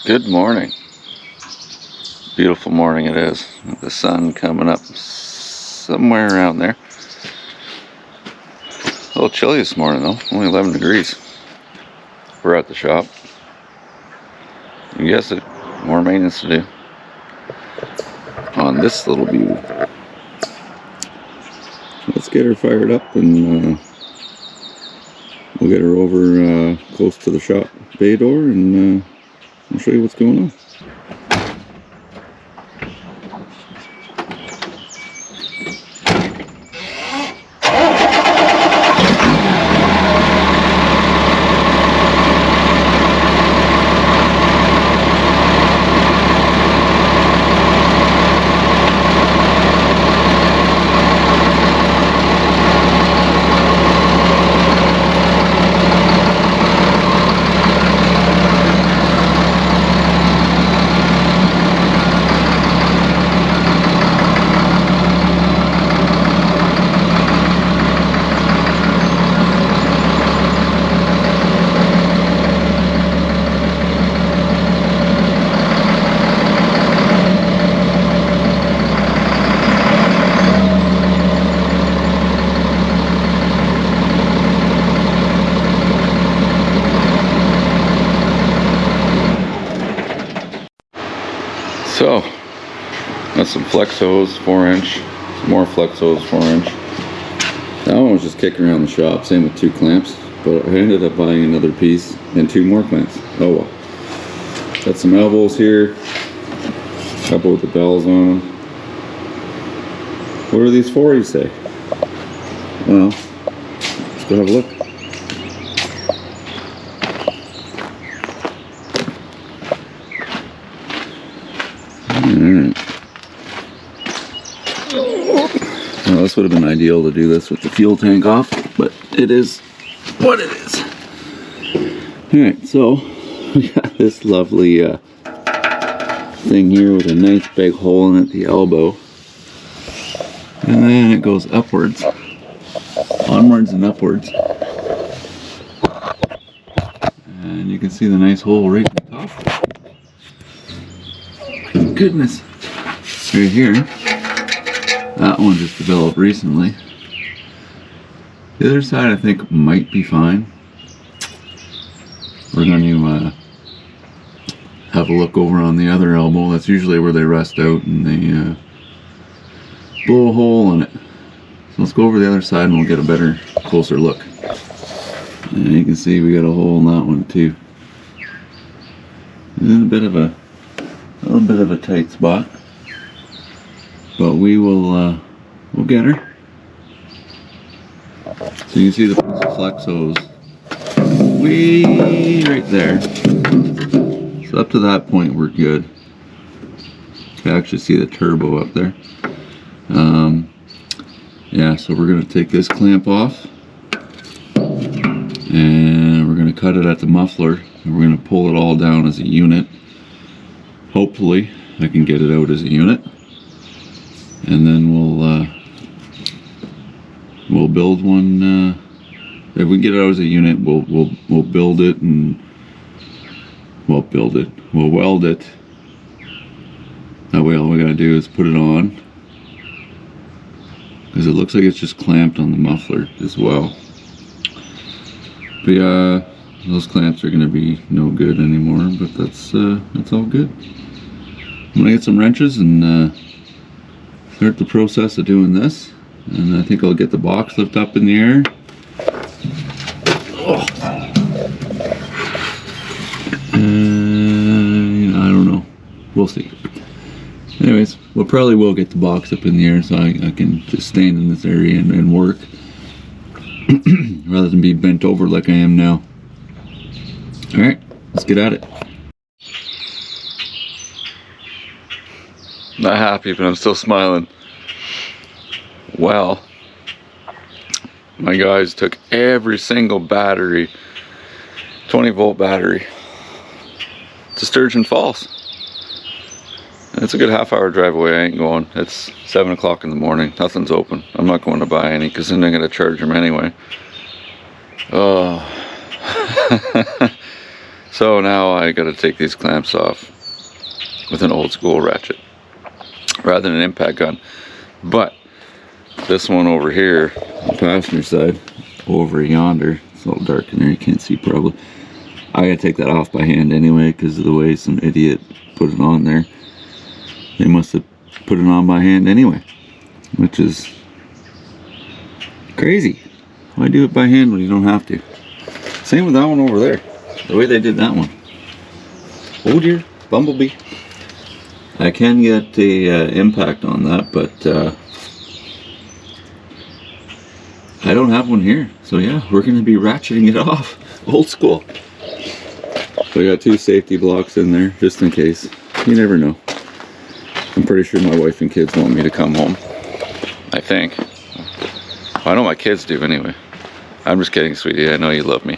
Good morning. Beautiful morning it is. With the sun coming up somewhere around there. A little chilly this morning though, only 11 degrees. We're at the shop. You guessed it, more maintenance to do on this little beauty. Let's get her fired up and we'll get her over close to the shop bay door and I'll show you what's going on. So, got some flex hose, 4-inch, some more flex hose, 4-inch. That one was just kicking around the shop, same with 2 clamps, but I ended up buying another piece and 2 more clamps. Oh well. Got some elbows here, a couple with the bells on them. What are these for, you say? Well, let's go have a look. Alright. Well, this would have been ideal to do this with the fuel tank off, but it is what it is. Alright, so we got this lovely thing here with a nice big hole in it, the elbow. And then it goes upwards, onwards and upwards. And you can see the nice hole right in the top. Goodness, right here. That one just developed recently. The other side I think might be fine. We're going to have a look over on the other elbow. That's usually where they rust out and they blow a hole in it. So let's go over the other side and we'll get a better, closer look. And you can see we got a hole in that one too. And a little bit of a tight spot, but we will we'll get her. So you can see the flex hose way right there. So up to that point we're good. You can actually see the turbo up there. Yeah, so we're going to take this clamp off and we're going to cut it at the muffler and we're going to pull it all down as a unit. Hopefully I can get it out as a unit, and then we'll build one. If we get it out as a unit, we'll build it and we'll weld it. That way, all we gotta do is put it on, because it looks like it's just clamped on the muffler as well. But yeah, those clamps are gonna be no good anymore. But that's all good. I'm gonna get some wrenches and start the process of doing this, and I think I'll get the box lift up in the air. Oh. I don't know. We'll see. Anyways, we probably will get the box up in the air so I can just stand in this area and work rather than be bent over like I am now. Alright, let's get at it. Not happy, but I'm still smiling. Well, my guys took every single battery, 20-volt battery, to Sturgeon Falls. It's a good half-hour drive away. I ain't going. It's 7 o'clock in the morning. Nothing's open. I'm not going to buy any because then I'm going to charge them anyway. Oh. So now I gotta take these clamps off with an old school ratchet rather than an impact gun. But this one over here, the passenger side, over yonder, it's a little dark in there, you can't see probably. I gotta take that off by hand anyway because of the way some idiot put it on there. They must have put it on by hand anyway, which is crazy. Why do it by hand when you don't have to? Same with that one over there. The way they did that one. Oh dear, bumblebee. I can get a impact on that, but I don't have one here. So yeah, we're going to be ratcheting it off. Old school. So I got 2 safety blocks in there, just in case. You never know. I'm pretty sure my wife and kids want me to come home. I think. Well, I know my kids do anyway. I'm just kidding, sweetie. I know you love me.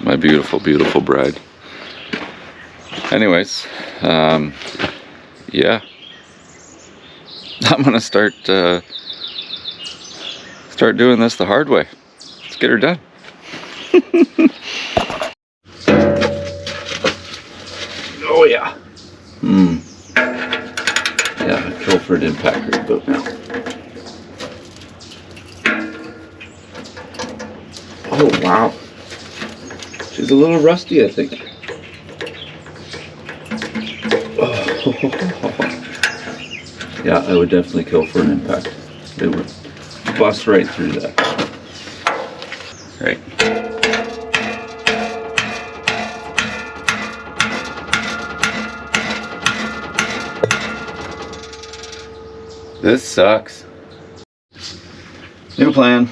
My beautiful, beautiful bride. Anyways, yeah. I'm gonna start doing this the hard way. Let's get her done. Oh yeah. Yeah, Kilford impact right about now. Oh wow. She's a little rusty, I think. Oh. Yeah, I would definitely kill for an impact. It would bust right through that. Right. This sucks. New plan.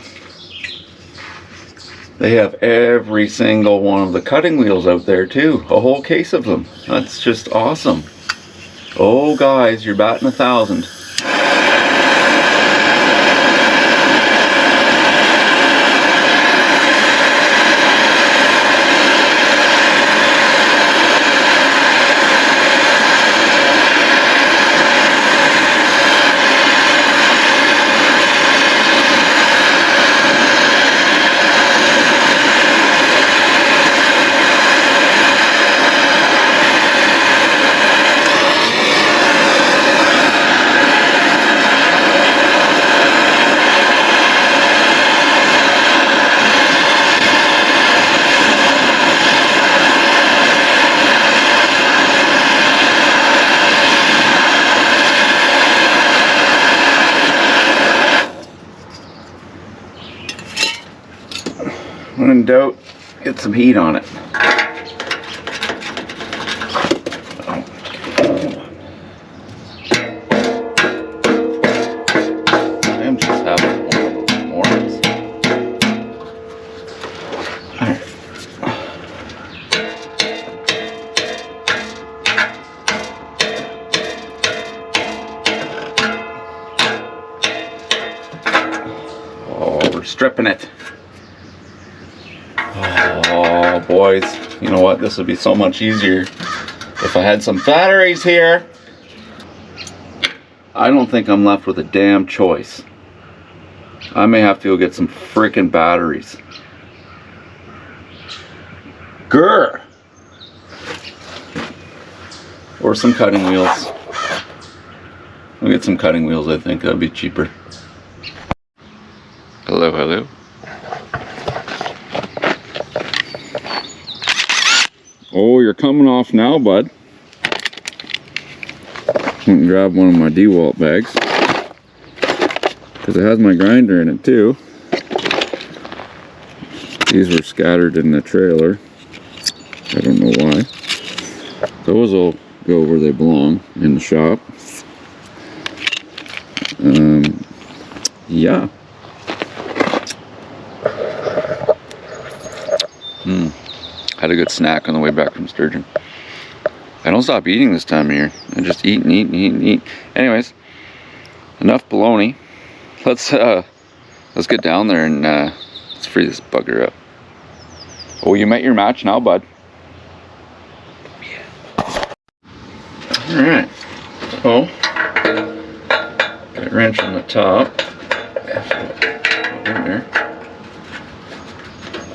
They have every single one of the cutting wheels out there too. A whole case of them. That's just awesome. Oh guys, you're batting 1,000. When in doubt, get some heat on it. I'm just having one of those mornings. Oh, we're stripping it. Oh boys, you know what, this would be so much easier if I had some batteries here. I don't think I'm left with a damn choice. I may have to go get some freaking batteries. Grr! Or some cutting wheels. We'll get some cutting wheels, I think that'd be cheaper. Hello, hello. Oh, you're coming off now, bud. Went and grabbed one of my DeWalt bags because it has my grinder in it too. These were scattered in the trailer. I don't know why. Those will go where they belong, in the shop. Yeah. Had a good snack on the way back from sturgeon. I don't stop eating this time of year. I just eat and eat and eat and eat. Anyways, enough baloney. Let's get down there and let's free this bugger up. Oh, you met your match now, bud. Yeah. All right. So, got a wrench on the top. In there.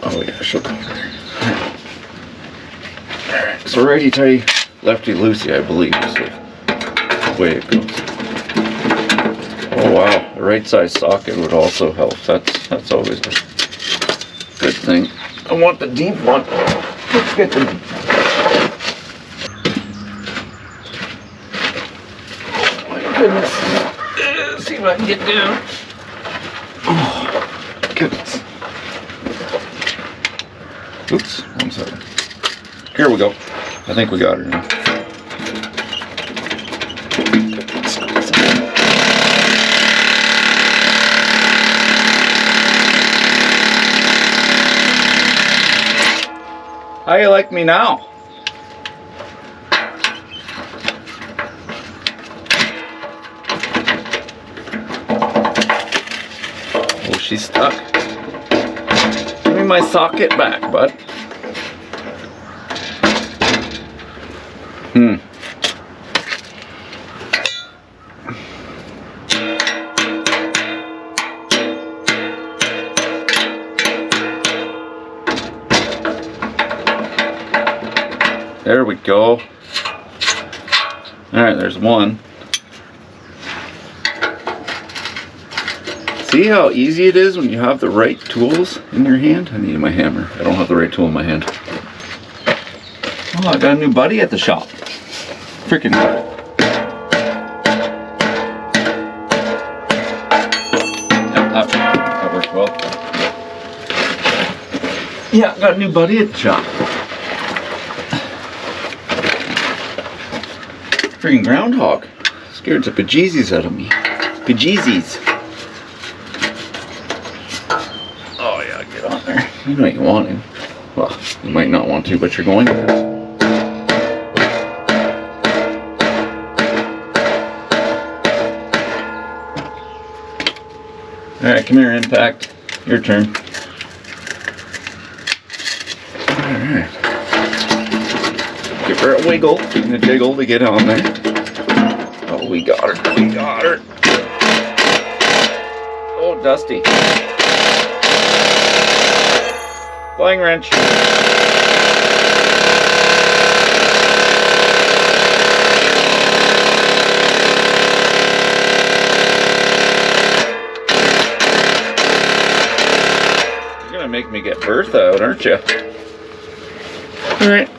Oh yeah, she'll go in there. Alright, so righty tighty, lefty loosey, I believe is the way it goes. Oh wow, the right size socket would also help. That's always a good thing. I want the deep one. Let's get the... Oh my goodness. See if I can get down. Oh, goodness. Oops, one second. Here we go. I think we got her now. How you like me now? Oh, she's stuck. Give me my socket back, bud. There we go. Alright, there's one. See how easy it is when you have the right tools in your hand? I need my hammer. I don't have the right tool in my hand. Oh, I got a new buddy at the shop. Freaking good. Yep, that worked well. Yeah, got a new buddy at the shop. Freaking groundhog. Scared the bejesus out of me. Bejesus. Oh yeah, get on there. You know you want to. Well, you might not want to, but you're going to. Alright, come here, Impact. Your turn. Alright. Give her a wiggle and a jiggle to get on there. Oh, we got her. We got her. Oh, Dusty. Flying wrench. You're gonna make me get Bertha out, aren't you? Alright.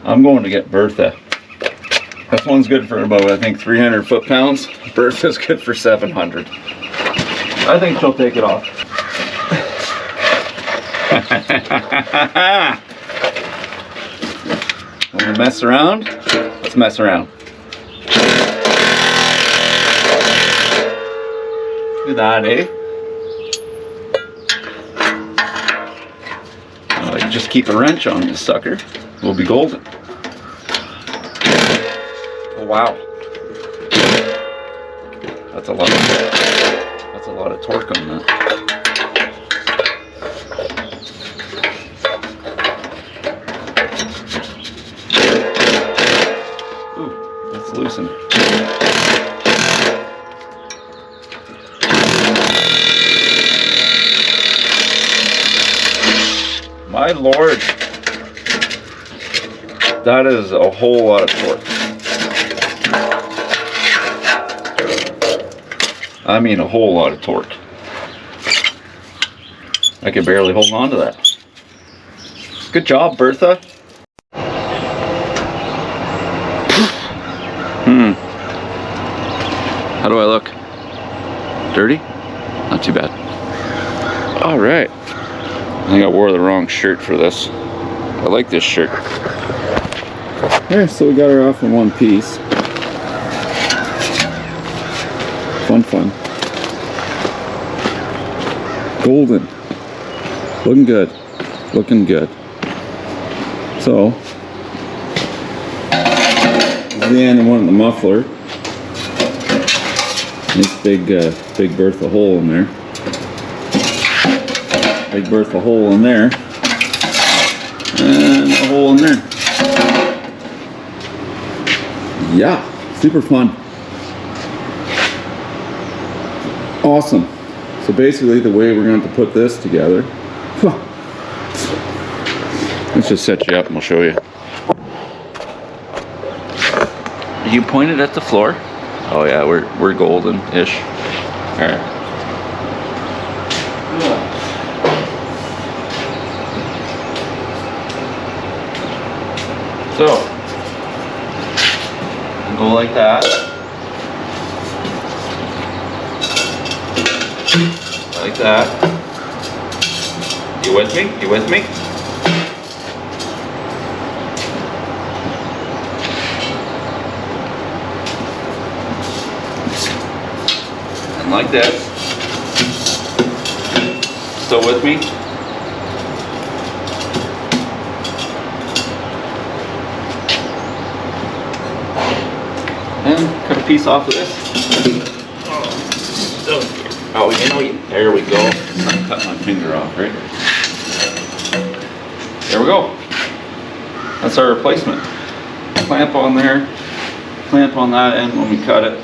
I'm going to get Bertha. This one's good for about, I think, 300 foot-pounds. Bertha's good for 700. I think she'll take it off. Want to mess around? Let's mess around. Look at that, eh? Just keep a wrench on this sucker. We'll be golden. Oh wow. That's a lot of torque on that. Ooh, that's loosened. My lord. That is a whole lot of torque. I mean a whole lot of torque. I could barely hold on to that. Good job, Bertha. How do I look? Dirty? Not too bad. All right. I think I wore the wrong shirt for this. I like this shirt. Yeah, so we got her off in one piece. Fun. Golden. Looking good. Looking good. So, this is the end of one of the muffler. This big Bertha hole in there. Big Bertha hole in there. And a hole in there. Yeah, super fun. Awesome. So basically the way we're going to put this together, Let's just set you up and we'll show you. You pointed at the floor. Oh yeah, we're golden-ish. All right. So, go like that. Like that. You with me? You with me? And like this. Still with me? And cut a piece off of this. Oh, you know, there we go. I'm cutting my finger off, right? There we go. That's our replacement. Clamp on there, clamp on that end when we cut it.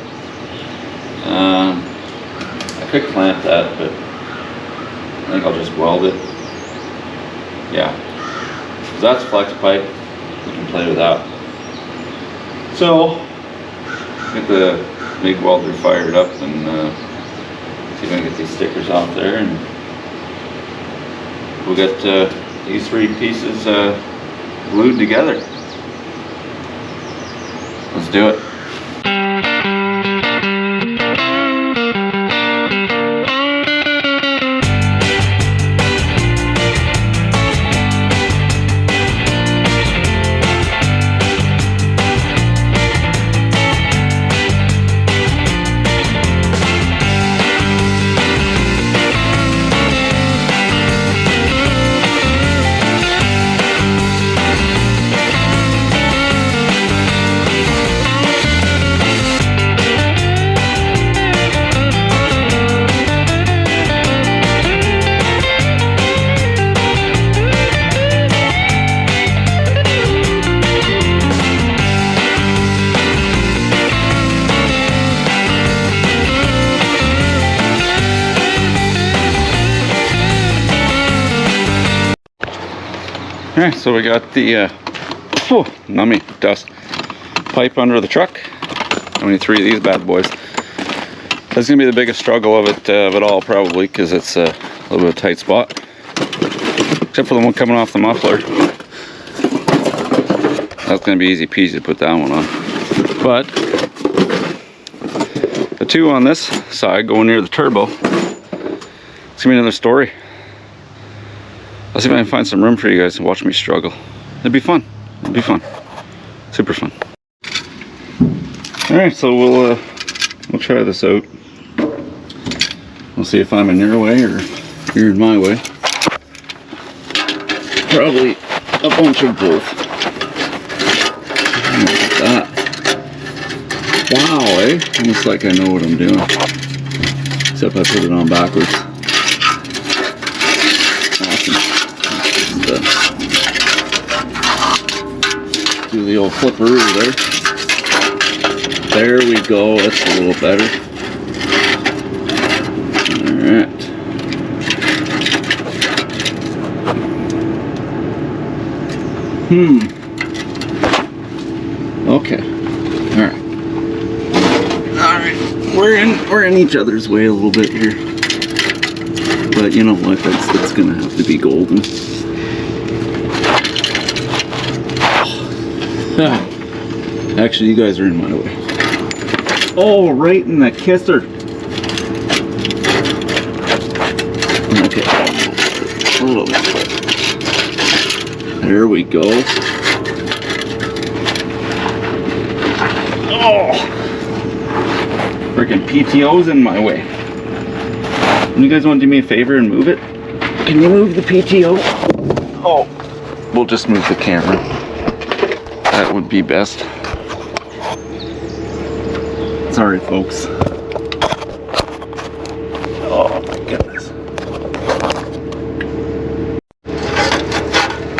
I could clamp that, but I think I'll just weld it. Yeah. So that's flex pipe. We can play with that. So, get the MIG welder fired up and see if I can get these stickers off there, and we'll get these three pieces glued together. Let's do it. Alright, so we got the nummy dust pipe under the truck. Only three of these bad boys. That's gonna be the biggest struggle of it all, probably, because it's a little bit of a tight spot. Except for the one coming off the muffler. That's gonna be easy peasy to put that one on. But the two on this side going near the turbo, it's gonna be another story. I'll see if I can find some room for you guys to watch me struggle. It'd be fun. It'd be fun. Super fun. Alright, so we'll try this out. We'll see if I'm in your way or you're in my way. Probably a bunch of both. Look at that. Wow, eh? Almost like I know what I'm doing. Except I put it on backwards. Do the old flipperoo there. There we go. That's a little better. Alright. Okay. Alright. Alright. We're in each other's way a little bit here. But you know what? It's gonna have to be golden. Actually, you guys are in my way. Oh, right in the kisser. Okay. A little bit. There we go. Oh! Freaking PTO's in my way. You guys want to do me a favor and move it? Can you move the PTO? Oh, we'll just move the camera. That would be best. Sorry, folks. Oh my goodness.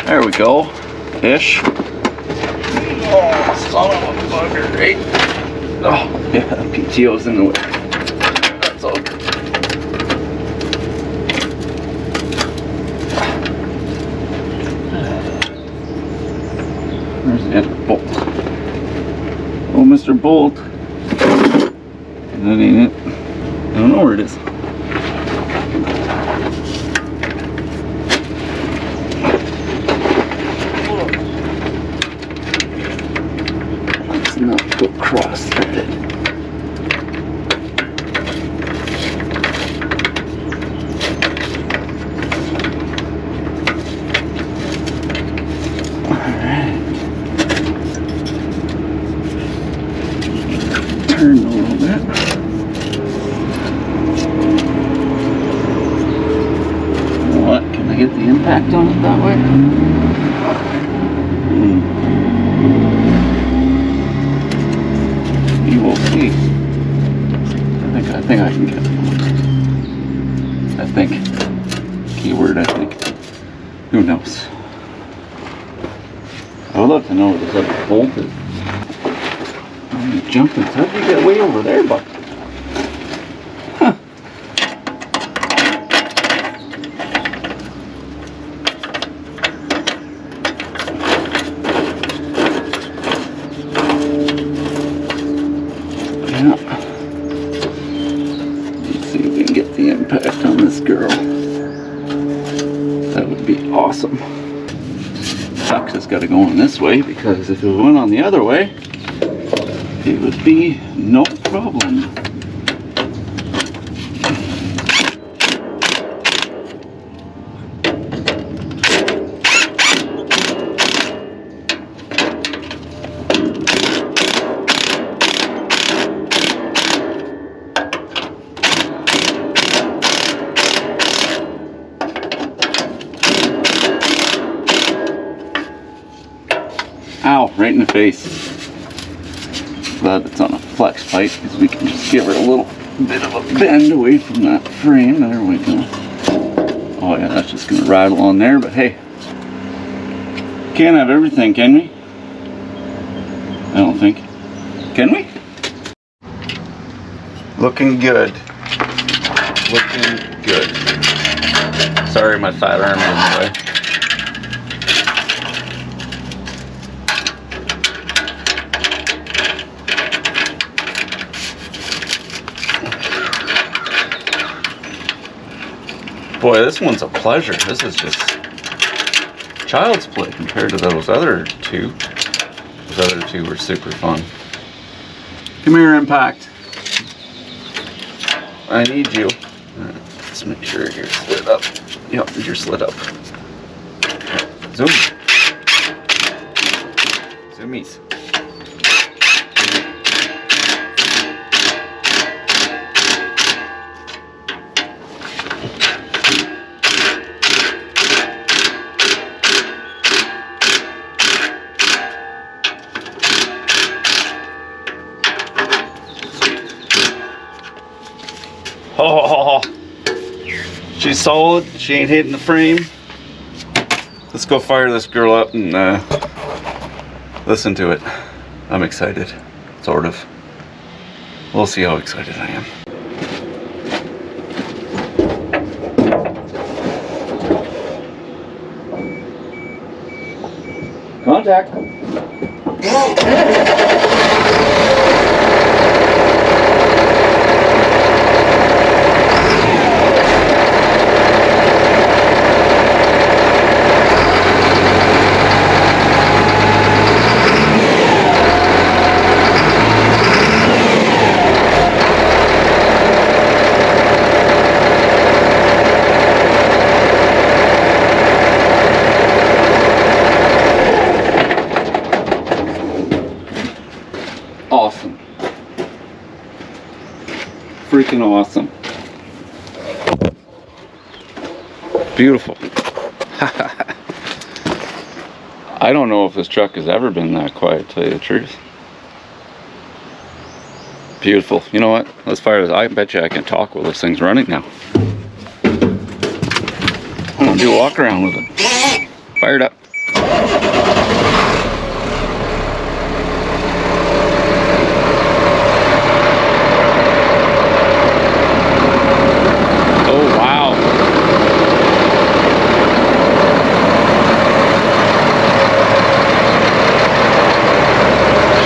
There we go. Ish. Oh, son of a bugger, right? Oh, yeah, PTO's in the way. That's all good. and a bolt. Oh, Mr. Bolt. That ain't it. I don't know where it is. Let's not go cross-threaded. Turn a little bit. What? Can I get the impact on it that way? You will see. I think I can get it. I think. Keyword, I think. Who knows? I would love to know where this other bolt is. Jumping, how did you get way over there, Buck? Huh. Yeah. Let's see if we can get the impact on this girl. That would be awesome. Sucks it's got to go in this way, because if it went on the other way, it would be no problem. Ow, right in the face. Glad it's on a flex pipe, because we can just give her a little bit of a bend away from that frame. There we go. Oh yeah, that's just gonna rattle on there, but hey, can't have everything, can we? I don't think. Can we? Looking good. Looking good. Sorry, my fat arm in the way. Boy, this one's a pleasure. This is just child's play compared to those other two. Those other two were super fun. Come here, Impact. I need you. Let's make sure you're slid up. Yep, you're slid up. Zoom. Zoomies. Oh, she's solid. She ain't hitting the frame. Let's go fire this girl up and listen to it. I'm excited, sort of. We'll see how excited I am. Contact. Awesome. Freaking awesome. Beautiful. I don't know if this truck has ever been that quiet, to tell you the truth. Beautiful. You know what? Let's fire this. I bet you I can talk while this thing's running now. I'm gonna do a walk around with it. Fired up.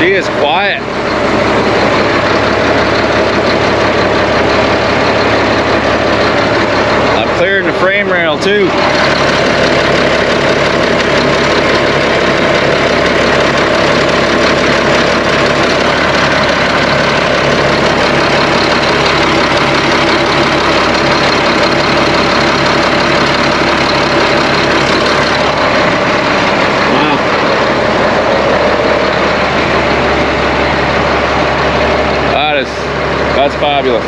She is quiet. I'm clearing the frame rail too. That's fabulous.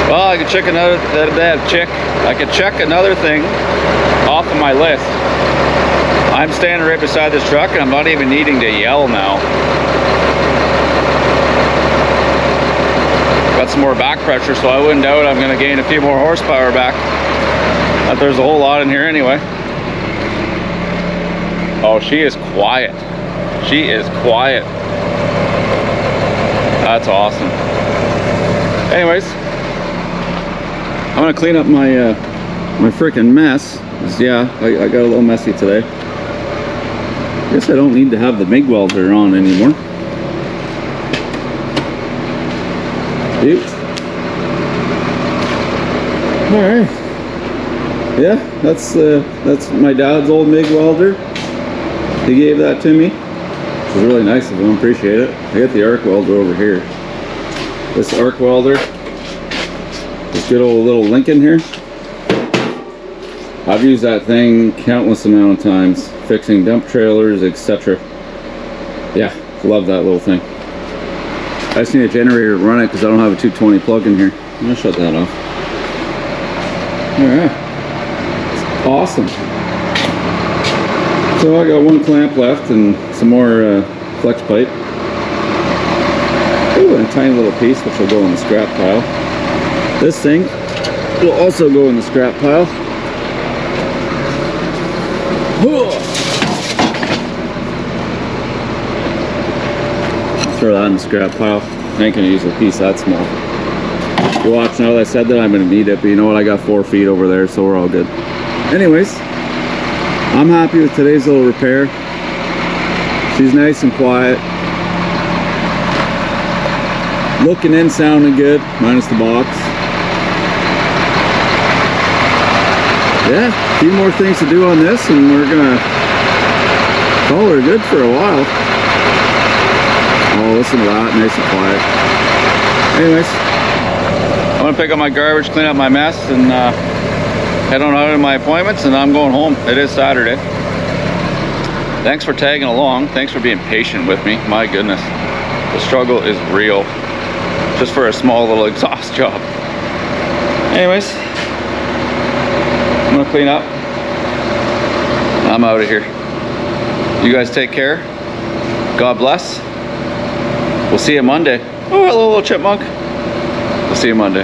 Well, I could check another. I could check another thing off of my list. I'm standing right beside this truck, and I'm not even needing to yell now. Got some more back pressure, so I wouldn't doubt I'm going to gain a few more horsepower back. But there's a whole lot in here anyway. Oh, she is quiet. She is quiet. That's awesome. Anyways, I'm gonna clean up my my freaking mess. Yeah, I got a little messy today. I guess I don't need to have the MIG welder on anymore. Oops. All right. Yeah, that's my dad's old MIG welder. He gave that to me. It was really nice of him, appreciate it. I got the arc welder over here. This arc welder, this good old little Lincoln here. I've used that thing countless amount of times, fixing dump trailers, etc. Yeah, love that little thing. I just need a generator to run it because I don't have a 220 plug in here. I'm gonna shut that off. Alright. It's awesome. So I got one clamp left and some more flex pipe. Ooh, and a tiny little piece which will go in the scrap pile. This thing will also go in the scrap pile. Throw that in the scrap pile. I ain't gonna use a piece that small. You watch, now that I said that, I'm gonna need it, but you know what? I got 4 feet over there, so we're all good. Anyways, I'm happy with today's little repair. She's nice and quiet. Looking in, sounding good, minus the box. Yeah, a few more things to do on this and we're gonna call her good for a while. Oh, listen to that, nice and quiet. Anyways, I'm gonna pick up my garbage, clean up my mess, and head on out to my appointments, and I'm going home. It is Saturday. Thanks for tagging along. Thanks for being patient with me. My goodness, the struggle is real. Just for a small little exhaust job. Anyways, I'm gonna clean up. I'm out of here. You guys take care. God bless. We'll see you Monday. Oh, hello, little chipmunk. We'll see you Monday.